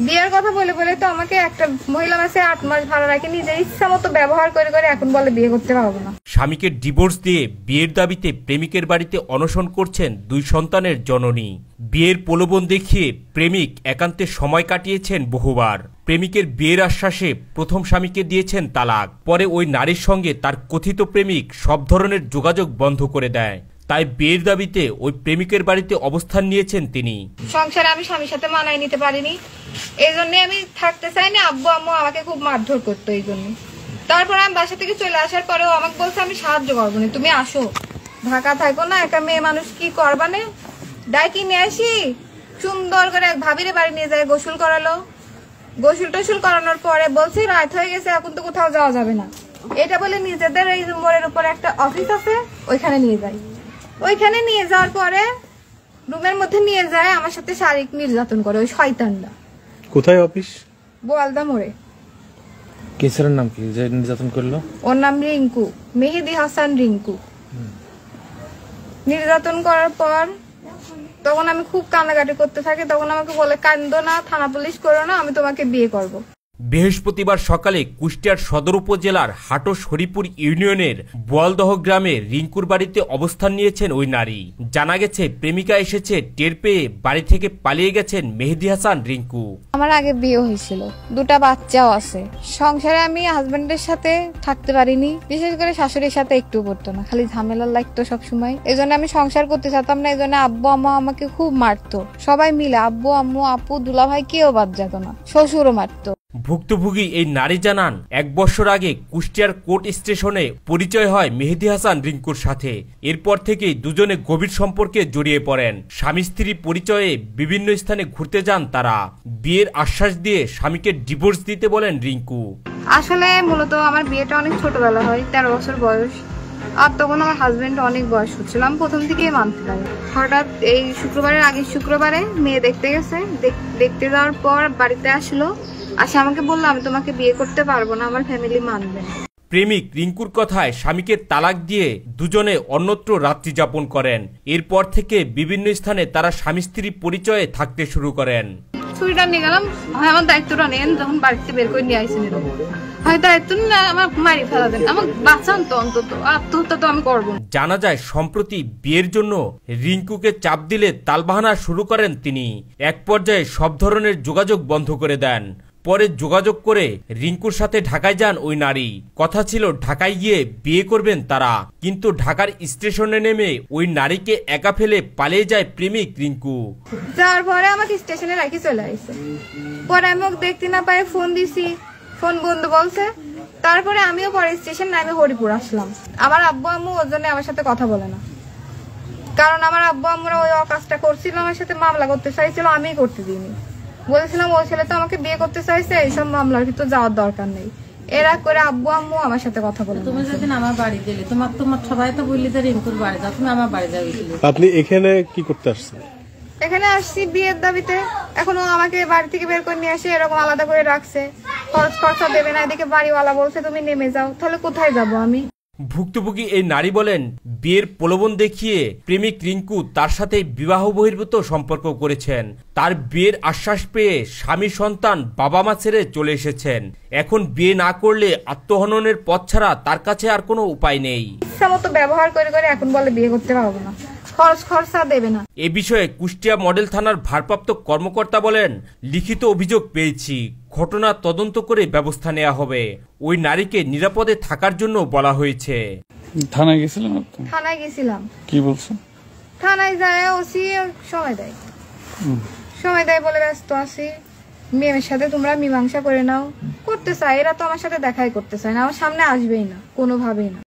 বিয়ের কথা বলে বলে তো আমাকে একটা মহিলা মাসে 8 মাস ভাড়া রাখে নিজের ইচ্ছা মতো ব্যবহার করে করে এখন বলে বিয়ে করতে পারবো না। স্বামীকে ডিভোর্স দিয়ে বিয়ের দাবিতে প্রেমিকের বাড়িতে অনশন করছেন 2 সন্তানের জননী। বিয়ের প্রলোভন দেখিয়ে প্রেমিক একান্তে সময় কাটিয়েছেন বহুবার। প্রেমিকের বিয়ের আশ্বাসে প্রথম স্বামীকে দিয়েছেন তালাক। পরে ওই নারীর সঙ্গে তার কথিত প্রেমিক সব ধরনের যোগাযোগ বন্ধ করে দেয়। তাই বিয়ের দাবিতে ওই প্রেমিকের বাড়িতে অবস্থান নিয়েছেন তিনি। সংসারে আমি স্বামীর সাথে মানায় নিতে পারিনি, এই জন্য আমি থাকতে চাইনি। আব্বু আম্মু আমাকে খুব মারধর করতো এই জন্য। তারপর আমি বাসা থেকে চলে আসার পরেও আমাকে বলছে আমি সাহায্য করবো না, তুমি আসো, ঢাকা থাকো না, একা মেয়ে মানুষ কি করবানে, ডাইকি নিয়ে আসি। সুন্দর করে এক ভাবিরে বাড়ি নিয়ে যায়, গোসল করালো। গোসল টোসল করানোর পরে বলছি রাত হয়ে গেছে, এখন তো কোথাও যাওয়া যাবে না। এটা বলে নিজেদের এই মোড়ের উপর একটা অফিস আছে, ওইখানে নিয়ে যায়। ওইখানে নিয়ে যাওয়ার পরে রুমের মধ্যে নিয়ে যায়, আমার সাথে শারীরিক নির্যাতন করে ওই শয়তানটা। কোথায় অফিস? বোয়ালদা মোড়ে। কেসের নাম কি যে নির্যাতন করলো? ওর নাম রিঙ্কু, মেহেদি হাসান রিঙ্কু। নির্যাতন করার পর তখন আমি খুব কান্নাকাটি করতে থাকি। তখন আমাকে বলে কান্দো না, থানা পুলিশ করো না, আমি তোমাকে বিয়ে করব। বৃহস্পতিবার সকালে কুষ্টিয়ার সদর উপজেলার হাটস হরিপুর ইউনিয়নের বোয়ালদহ গ্রামে রিঙ্কুর বাড়িতে অবস্থান নিয়েছেন ওই নারী। জানা গেছে প্রেমিকা এসেছে টের পেয়ে বাড়ি থেকে পালিয়ে গেছেন মেহেদি হাসান রিঙ্কু। আমার আগে বিয়ে হয়েছিল, 2টা বাচ্চাও আছে। সংসারে আমি হাজবেন্ডের সাথে থাকতে পারিনি, বিশেষ করে শাশুড়ির সাথে একটু করতো না, খালি ঝামেলা লাগতো সবসময়। এই জন্য আমি সংসার করতে চাইতাম না। এই জন্য আব্বু আম্মু আমাকে খুব মারতো, সবাই মিলে, আব্বু আম্মু আপু দুলাভাই কেউ বাদ যেত না, শ্বশুরও মারতো। ভুক্তভোগী এই নারী জানান 1 বছর আগে কুষ্টিয়ার কোর্ট স্টেশনে পরিচয় হয় মেহেদি হাসান রিঙ্কুর সাথে। এরপর থেকেই দুজনে গভীর সম্পর্কে জড়িয়ে পড়েন। স্বামী স্ত্রী পরিচয়ে বিভিন্ন স্থানে ঘুরতে যান তারা। বিয়ের আশ্বাস দিয়ে স্বামীকে ডিভোর্স দিতে বলেন রিঙ্কু। আসলে মূলত আমার বিয়েটা অনেক ছোটবেলা হয়, 13 বছর বয়স। আর তখন আমার হাজবেন্ড অনেক বয়স হচ্ছিল, আমি প্রথম থেকেই মানতে পারি। হঠাৎ এই শুক্রবারের আগের শুক্রবারে মেয়ে দেখতে গেছে, দেখতে যাওয়ার পর বাড়িতে আসলো, আসে আমাকে বললো আমি তোমাকে বিয়ে করতে পারবো না, আমার ফ্যামিলি মানবে না। প্রেমিক রিঙ্কুর কথায় স্বামীকে তালাক দিয়ে দুজনে অন্যত্র রাত্রি যাপন করেন। এরপর থেকে বিভিন্ন স্থানে তারা স্বামী স্ত্রী পরিচয়ে থাকতে শুরু করেন। ছুরিটা নিয়ে গেলাম, আমার দায়িত্বটা নেন, যখন বাড়িতে বের করে নিয়ে আসেন হয় দায়িত্ব না, আমার মারি ফেলা দেন, আমার বাঁচান তো, অন্তত আত্মহত্যা তো আমি করবো। জানা যায় সম্প্রতি বিয়ের জন্য রিঙ্কুকে চাপ দিলে তালবাহানা শুরু করেন তিনি। এক পর্যায়ে সব ধরনের যোগাযোগ বন্ধ করে দেন। পরে যোগাযোগ করে রিঙ্কুর সাথে ঢাকায় যান ওই নারী। কথা ছিল ঢাকায় গিয়ে বিয়ে করবেন তারা, কিন্তু ঢাকার স্টেশনে নেমে ওই নারীকে একা ফেলে পালিয়ে যায় প্রেমিক রিঙ্কু। যাওয়ার পরে আমাকে স্টেশনে রাখি চলে আসছে। পরে আমি ওকে দেখতে না পাই, ফোন দিছি, ফোন বন্ধ বলছে। তারপরে আমিও পরে স্টেশন নামে হরিপুর আসলাম। আমার আব্বু আম্মু ওর জন্য আমার সাথে কথা বলে না, কারণ আমার আব্বু আম্মুরা ওই অকাজটা করছিল, আমার সাথে মামলা করতে চাইছিল, আমিই করতে দিইনি। বলেছিলাম ওই ছেলে তো আমাকে বিয়ে করতে চাইছে, এইসব মামলার ভিতর যাওয়ার দরকার নেই। এরা করে আব্বু আম্মু আমার সাথে কথা বলে। তুমি যেদিন আমার বাড়ি দিলে, তোমার সবাই তো বললি যে রিঙ্কুর বাড়ি যাও, তুমি আমার বাড়ি যাও। আপনি এখানে কি করতে আসছেন? এখানে আসছি বিয়ের দাবিতে। এখনো আমাকে বাড়ি থেকে বের করে নিয়ে আসে, এরকম আলাদা করে রাখছে, খরচ খরচা দেবে না। এদিকে বাড়িওয়ালা বলছে তুমি নেমে যাও, তাহলে কোথায় যাবো আমি? ভুক্তভোগী এই নারী বলেন বিয়ের প্রলোভন দেখিয়ে প্রেমিক রিঙ্কু তার সাথে বিবাহ বহির্ভূত সম্পর্ক করেছেন। তার বিয়ের আশ্বাস পেয়ে স্বামী সন্তান বাবা মা ছেড়ে চলে এসেছেন। এখন বিয়ে না করলে আত্মহননের পথ ছাড়া তার কাছে আর কোনো উপায় নেই। ইচ্ছা মতো ব্যবহার করে করে এখন বলে বিয়ে করতে পারবো না, খরচ খরচা দেবে না। এ বিষয়ে কুষ্টিয়া মডেল থানার ভারপ্রাপ্ত কর্মকর্তা বলেন লিখিত অভিযোগ পেয়েছি, ঘটনা তদন্ত করে ব্যবস্থা নেওয়া হবে। ওই নারীকে নিরাপদে থাকার জন্য বলা হয়েছে। থানায় গেছিলেন? থানায় গেছিলাম। কি বলছেন? থানায় যায় ওসি সময় দেয় বলে ব্যস্ত আছি, মেয়ের সাথে তোমরা মীমাংসা করে নাও। করতে চাই, এরা তো আমার সাথে দেখাই করতে চায় না, আমার সামনে আসবেই না কোনোভাবেই না।